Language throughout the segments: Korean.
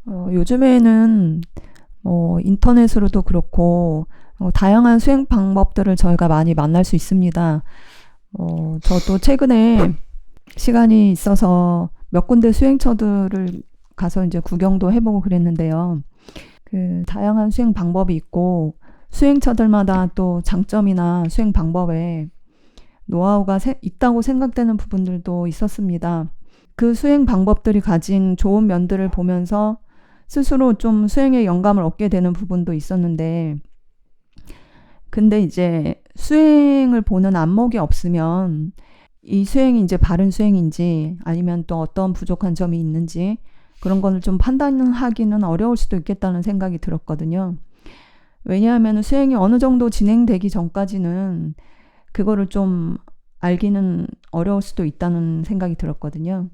요즘에는 인터넷으로도 그렇고 다양한 수행 방법들을 저희가 많이 만날 수 있습니다. 저도 최근에 시간이 있어서 몇 군데 수행처들을 가서 이제 구경도 해보고 그랬는데요. 그 다양한 수행 방법이 있고 수행처들마다 또 장점이나 수행 방법에 노하우가 있다고 생각되는 부분들도 있었습니다. 그 수행 방법들이 가진 좋은 면들을 보면서 스스로 좀 수행에 영감을 얻게 되는 부분도 있었는데, 근데 이제 수행을 보는 안목이 없으면 이 수행이 이제 바른 수행인지 아니면 또 어떤 부족한 점이 있는지 그런 거를 좀 판단하기는 어려울 수도 있겠다는 생각이 들었거든요. 왜냐하면 수행이 어느 정도 진행되기 전까지는 그거를 좀 알기는 어려울 수도 있다는 생각이 들었거든요.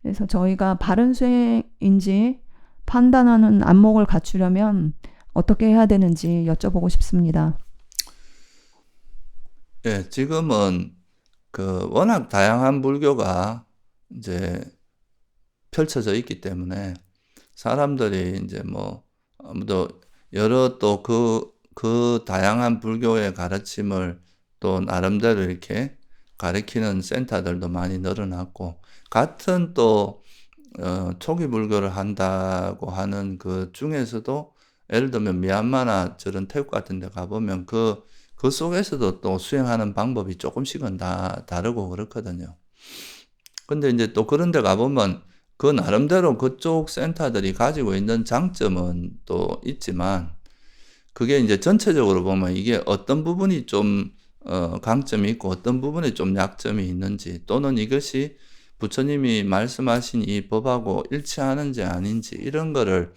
그래서 저희가 바른 수행인지 판단하는 안목을 갖추려면 어떻게 해야 되는지 여쭤보고 싶습니다. 예, 지금은 워낙 다양한 불교가 이제 펼쳐져 있기 때문에 사람들이 이제 뭐 아무도 여러 또 그 다양한 불교의 가르침을 또 나름대로 이렇게 가르치는 센터들도 많이 늘어났고, 같은 또 초기 불교를 한다고 하는 그 중에서도 예를 들면 미얀마나 저런 태국 같은 데 가보면 그 속에서도 또 수행하는 방법이 조금씩은 다 다르고 그렇거든요. 근데 이제 또 그런 데 가보면 그 나름대로 그쪽 센터들이 가지고 있는 장점은 또 있지만, 그게 이제 전체적으로 보면 이게 어떤 부분이 좀 강점이 있고 어떤 부분에 좀 약점이 있는지, 또는 이것이 부처님이 말씀하신 이 법하고 일치하는지 아닌지, 이런 거를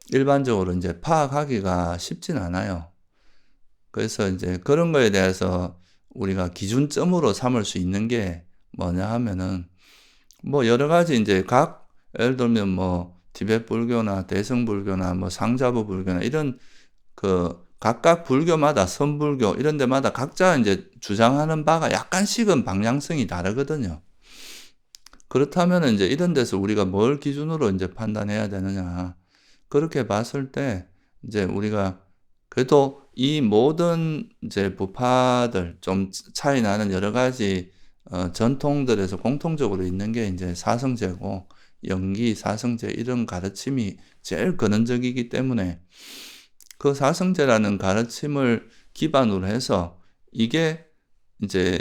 일반적으로 이제 파악하기가 쉽진 않아요. 그래서 이제 그런 거에 대해서 우리가 기준점으로 삼을 수 있는 게 뭐냐 하면은, 뭐 여러 가지 이제 예를 들면 뭐 티베트 불교나 대승 불교나 뭐 상자부 불교나 이런 각각 불교마다 선불교 이런 데마다 각자 이제 주장하는 바가 약간씩은 방향성이 다르거든요. 그렇다면 이제 이런 데서 우리가 뭘 기준으로 이제 판단해야 되느냐. 그렇게 봤을 때 이제 우리가 그래도 이 모든 이제 부파들 좀 차이 나는 여러 가지 전통들에서 공통적으로 있는 게 이제 사성제고, 영기, 사성제 이런 가르침이 제일 근원적이기 때문에 그 사성제라는 가르침을 기반으로 해서 이게 이제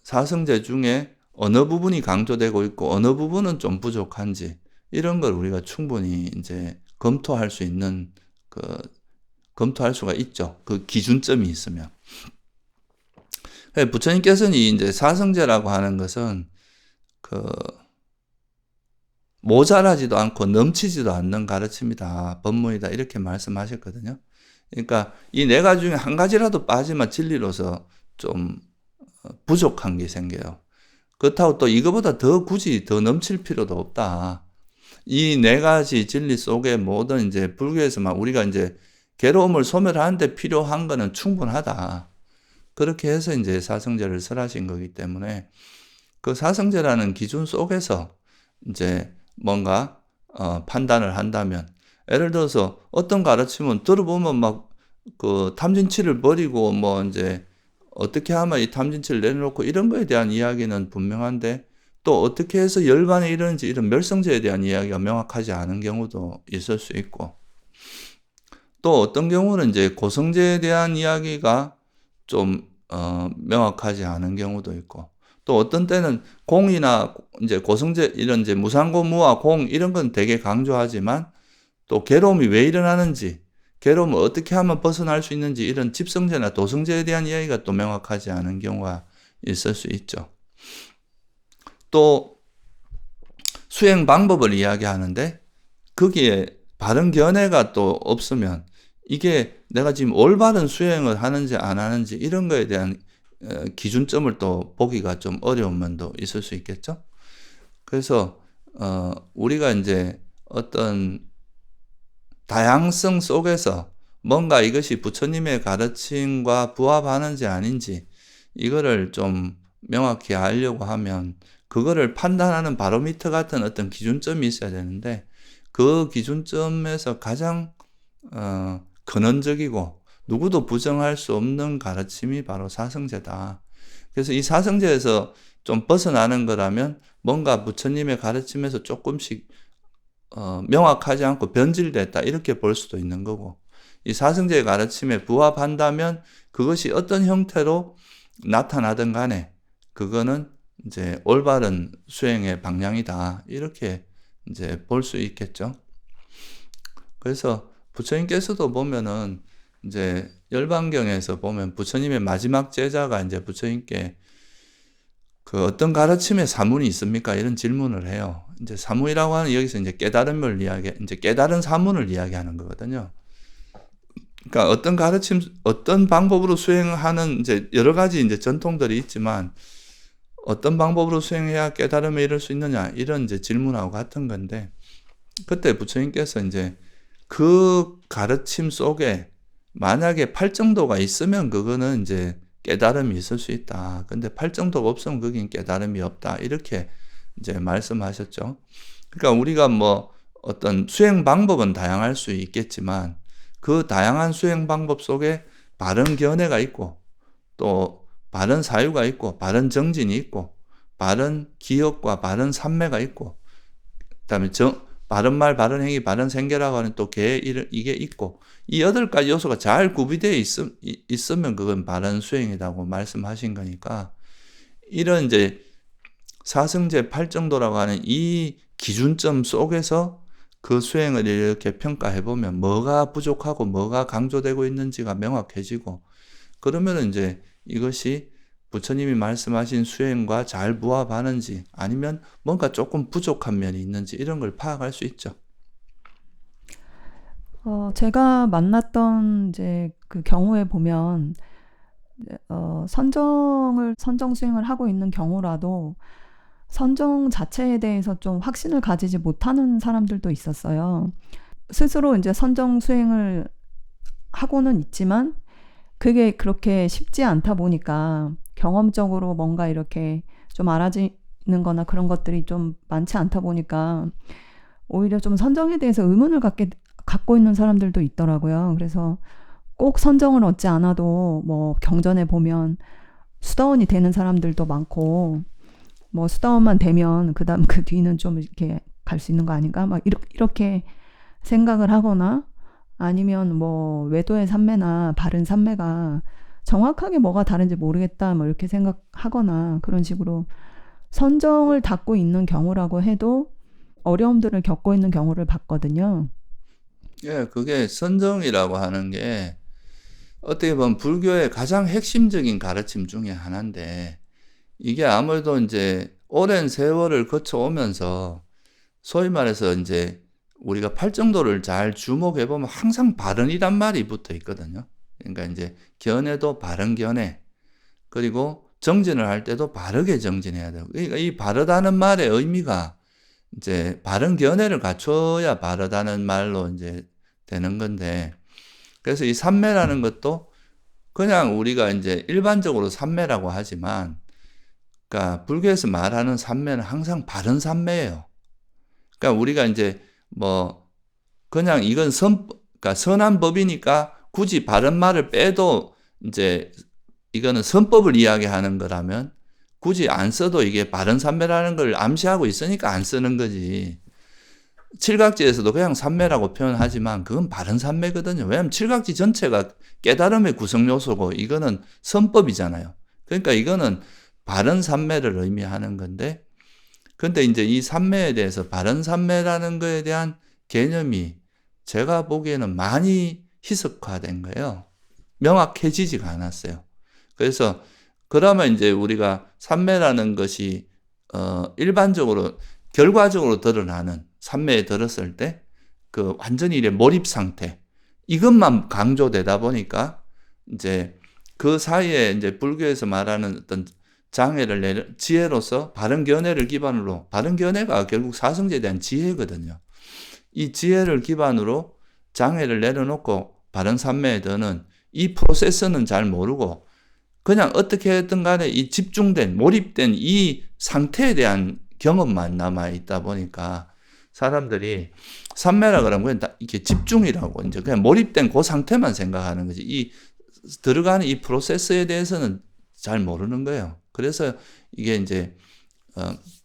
사성제 중에 어느 부분이 강조되고 있고 어느 부분은 좀 부족한지, 이런 걸 우리가 충분히 이제 검토할 수가 있죠. 그 기준점이 있으면. 부처님께서는 이제 사성제라고 하는 것은 그 모자라지도 않고 넘치지도 않는 가르침이다, 법문이다, 이렇게 말씀하셨거든요. 그러니까 이 네 가지 중에 한 가지라도 빠지면 진리로서 좀 부족한 게 생겨요. 그렇다고 또 이거보다 굳이 더 넘칠 필요도 없다. 이 네 가지 진리 속에 모든 이제 불교에서만 우리가 이제 괴로움을 소멸하는데 필요한 거는 충분하다. 그렇게 해서 이제 사성제를 설하신 거기 때문에 그 사성제라는 기준 속에서 이제 뭔가 판단을 한다면, 예를 들어서 어떤 가르침은 들어보면 막 그 탐진치를 버리고 뭐 이제 어떻게 하면 이 탐진치를 내려놓고 이런 거에 대한 이야기는 분명한데, 또 어떻게 해서 열반에 이르는지 이런 멸성제에 대한 이야기가 명확하지 않은 경우도 있을 수 있고, 또 어떤 경우는 이제 고성제에 대한 이야기가 좀 명확하지 않은 경우도 있고, 또 어떤 때는 공이나 이제 고성제 이런 이제 무상고 무와 공 이런 건 되게 강조하지만, 또 괴로움이 왜 일어나는지, 괴로움을 어떻게 하면 벗어날 수 있는지, 이런 집성제나 도성제에 대한 이야기가 또 명확하지 않은 경우가 있을 수 있죠. 또 수행 방법을 이야기하는데 거기에 바른 견해가 또 없으면 이게 내가 지금 올바른 수행을 하는지 안 하는지 이런 거에 대한 기준점을 또 보기가 좀 어려운 면도 있을 수 있겠죠. 그래서 우리가 이제 어떤 다양성 속에서 뭔가 이것이 부처님의 가르침과 부합하는지 아닌지, 이거를 좀 명확히 알려고 하면 그거를 판단하는 바로미터 같은 어떤 기준점이 있어야 되는데, 그 기준점에서 가장 근원적이고 누구도 부정할 수 없는 가르침이 바로 사성제다. 그래서 이 사성제에서 좀 벗어나는 거라면 뭔가 부처님의 가르침에서 조금씩 명확하지 않고 변질됐다 이렇게 볼 수도 있는 거고, 이 사성제의 가르침에 부합한다면 그것이 어떤 형태로 나타나든 간에 그거는 이제 올바른 수행의 방향이다 이렇게 이제 볼 수 있겠죠. 그래서 부처님께서도 보면은 이제 열반경에서 보면 부처님의 마지막 제자가 이제 부처님께 그 어떤 가르침에 사문이 있습니까? 이런 질문을 해요. 이제 사문이라고 하는 여기서 이제 깨달음을 이제 깨달은 사문을 이야기하는 거거든요. 그러니까 어떤 가르침, 어떤 방법으로 수행하는 이제 여러 가지 이제 전통들이 있지만 어떤 방법으로 수행해야 깨달음에 이를 수 있느냐 이런 이제 질문하고 같은 건데, 그때 부처님께서 이제 그 가르침 속에 만약에 팔정도가 있으면 그거는 이제 깨달음이 있을 수 있다. 근데 팔정도가 없으면 거긴 깨달음이 없다. 이렇게 이제 말씀하셨죠. 그러니까 우리가 뭐 어떤 수행 방법은 다양할 수 있겠지만 그 다양한 수행 방법 속에 바른 견해가 있고 또 바른 사유가 있고 바른 정진이 있고 바른 기억과 바른 삼매가 있고 그다음에 바른 말, 바른 행위, 바른 생계라고 하는 또 이게 있고 이 8가지 요소가 잘 구비되어 있으면 그건 바른 수행이라고 말씀하신 거니까, 이런 이제 사성제 팔정도라고 하는 이 기준점 속에서 그 수행을 이렇게 평가해 보면 뭐가 부족하고 뭐가 강조되고 있는지가 명확해지고, 그러면 이제 이것이 부처님이 말씀하신 수행과 잘 부합하는지 아니면 뭔가 조금 부족한 면이 있는지 이런 걸 파악할 수 있죠. 제가 만났던 이제 그 경우에 보면 선정 수행을 하고 있는 경우라도 선정 자체에 대해서 좀 확신을 가지지 못하는 사람들도 있었어요. 스스로 이제 선정 수행을 하고는 있지만 그게 그렇게 쉽지 않다 보니까 경험적으로 뭔가 이렇게 좀 알아지는 거나 그런 것들이 좀 많지 않다 보니까 오히려 좀 선정에 대해서 의문을 갖고 있는 사람들도 있더라고요. 그래서 꼭 선정을 얻지 않아도 뭐 경전에 보면 수다원이 되는 사람들도 많고 뭐 수다원만 되면 그다음 그 뒤는 좀 이렇게 갈 수 있는 거 아닌가 막 이렇게 생각을 하거나, 아니면 뭐 외도의 삼매나 바른 삼매가 정확하게 뭐가 다른지 모르겠다 뭐 이렇게 생각하거나 그런 식으로 선정을 닫고 있는 경우라고 해도 어려움들을 겪고 있는 경우를 봤거든요. 예, 그게 선정이라고 하는 게 어떻게 보면 불교의 가장 핵심적인 가르침 중에 하나인데, 이게 아무래도 이제 오랜 세월을 거쳐오면서 소위 말해서 이제 우리가 팔정도를 잘 주목해 보면 항상 바른이란 말이 붙어 있거든요. 그러니까 이제 견해도 바른 견해, 그리고 정진을 할 때도 바르게 정진해야 되고, 그러니까 이 바르다는 말의 의미가 이제 바른 견해를 갖춰야 바르다는 말로 이제 되는 건데, 그래서 이 삼매라는 것도 그냥 우리가 이제 일반적으로 삼매라고 하지만, 그러니까 불교에서 말하는 삼매는 항상 바른 삼매예요. 그러니까 우리가 이제 뭐 그냥 이건 그러니까 선한 법이니까 굳이 바른 말을 빼도 이제 이거는 선법을 이야기하는 거라면 굳이 안 써도 이게 바른 삼매라는 걸 암시하고 있으니까 안 쓰는 거지. 칠각지에서도 그냥 삼매라고 표현하지만 그건 바른 삼매거든요. 왜냐하면 칠각지 전체가 깨달음의 구성 요소고 이거는 선법이잖아요. 그러니까 이거는 바른 삼매를 의미하는 건데, 근데 이제 이 삼매에 대해서 바른 삼매라는 거에 대한 개념이 제가 보기에는 많이 희석화된 거예요. 명확해지지가 않았어요. 그래서 그러면 이제 우리가 삼매라는 것이 일반적으로 결과적으로 드러나는 삼매에 들었을 때 그 완전히 이래 몰입 상태, 이것만 강조되다 보니까 이제 그 사이에 이제 불교에서 말하는 어떤 장애를 지혜로서 바른 견해를 기반으로, 바른 견해가 결국 사성제에 대한 지혜거든요. 이 지혜를 기반으로 장애를 내려놓고 바른 삼매에 드는 이 프로세스는 잘 모르고 그냥 어떻게든 간에 이 집중된 몰입된 이 상태에 대한 경험만 남아 있다 보니까 사람들이 삼매라 그러면 그냥 다 이렇게 집중이라고 이제 그냥 몰입된 그 상태만 생각하는 거지. 이 들어가는 이 프로세스에 대해서는 잘 모르는 거예요. 그래서 이게 이제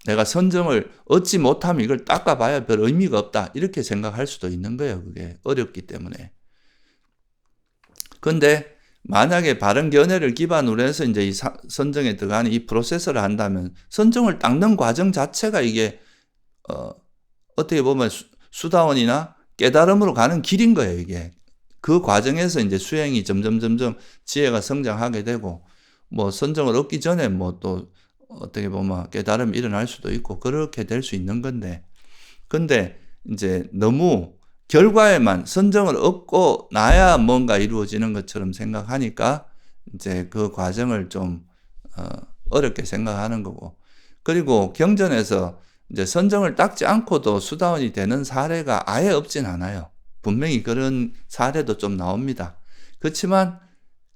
내가 선정을 얻지 못하면 이걸 닦아봐야 별 의미가 없다 이렇게 생각할 수도 있는 거예요. 그게 어렵기 때문에. 근데 만약에 바른 견해를 기반으로 해서 이제 이 선정에 들어가는 이 프로세스를 한다면 선정을 닦는 과정 자체가 이게 어떻게 보면 수다원이나 깨달음으로 가는 길인 거예요, 이게. 그 과정에서 이제 수행이 점점 지혜가 성장하게 되고, 뭐 선정을 얻기 전에 뭐 또 어떻게 보면 깨달음이 일어날 수도 있고, 그렇게 될 수 있는 건데, 근데 이제 너무 결과에만 선정을 얻고 나야 뭔가 이루어지는 것처럼 생각하니까 이제 그 과정을 좀 어렵게 생각하는 거고, 그리고 경전에서 이제 선정을 닦지 않고도 수다원이 되는 사례가 아예 없진 않아요. 분명히 그런 사례도 좀 나옵니다. 그렇지만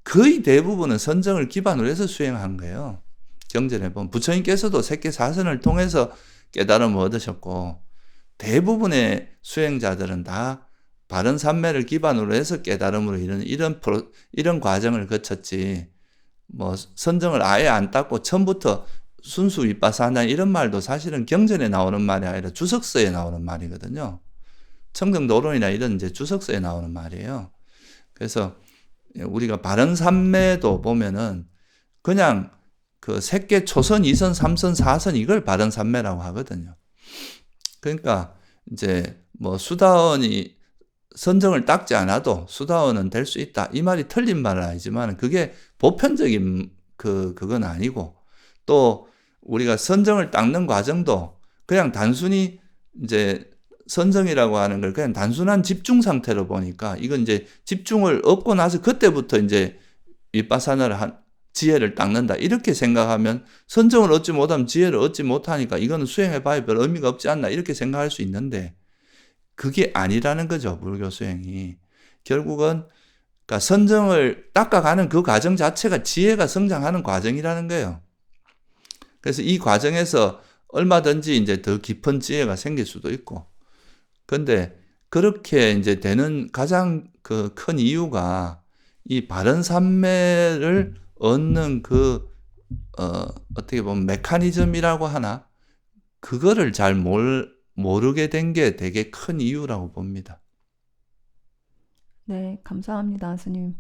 거의 대부분은 선정을 기반으로 해서 수행한 거예요. 경전에 보면 부처님께서도 새끼사선을 통해서 깨달음을 얻으셨고, 대부분의 수행자들은 다 바른 삼매를 기반으로 해서 깨달음으로 이런 과정을 거쳤지, 뭐 선정을 아예 안 닦고 처음부터 순수 윗바사나 이런 말도 사실은 경전에 나오는 말이 아니라 주석서에 나오는 말이거든요. 청정도론이나 이런 이제 주석서에 나오는 말이에요. 그래서 우리가 바른 삼매도 보면은 그냥 그 색계 초선, 2선, 3선, 4선 이걸 바른 삼매라고 하거든요. 그러니까 이제 뭐 수다원이 선정을 닦지 않아도 수다원은 될 수 있다. 이 말이 틀린 말은 아니지만 그게 보편적인 그건 아니고, 또 우리가 선정을 닦는 과정도 그냥 단순히 이제 선정이라고 하는 걸 그냥 단순한 집중 상태로 보니까 이건 이제 집중을 얻고 나서 그때부터 이제 윗바사나를 지혜를 닦는다 이렇게 생각하면, 선정을 얻지 못하면 지혜를 얻지 못하니까 이거는 수행해봐야 별 의미가 없지 않나 이렇게 생각할 수 있는데, 그게 아니라는 거죠. 불교 수행이 결국은 그러니까 선정을 닦아가는 그 과정 자체가 지혜가 성장하는 과정이라는 거예요. 그래서 이 과정에서 얼마든지 이제 더 깊은 지혜가 생길 수도 있고, 근데 그렇게 이제 되는 가장 그 큰 이유가 이 바른 삼매를 얻는 어떻게 보면 메커니즘이라고 하나, 그거를 잘 모르게 된 게 되게 큰 이유라고 봅니다. 네, 감사합니다, 스님.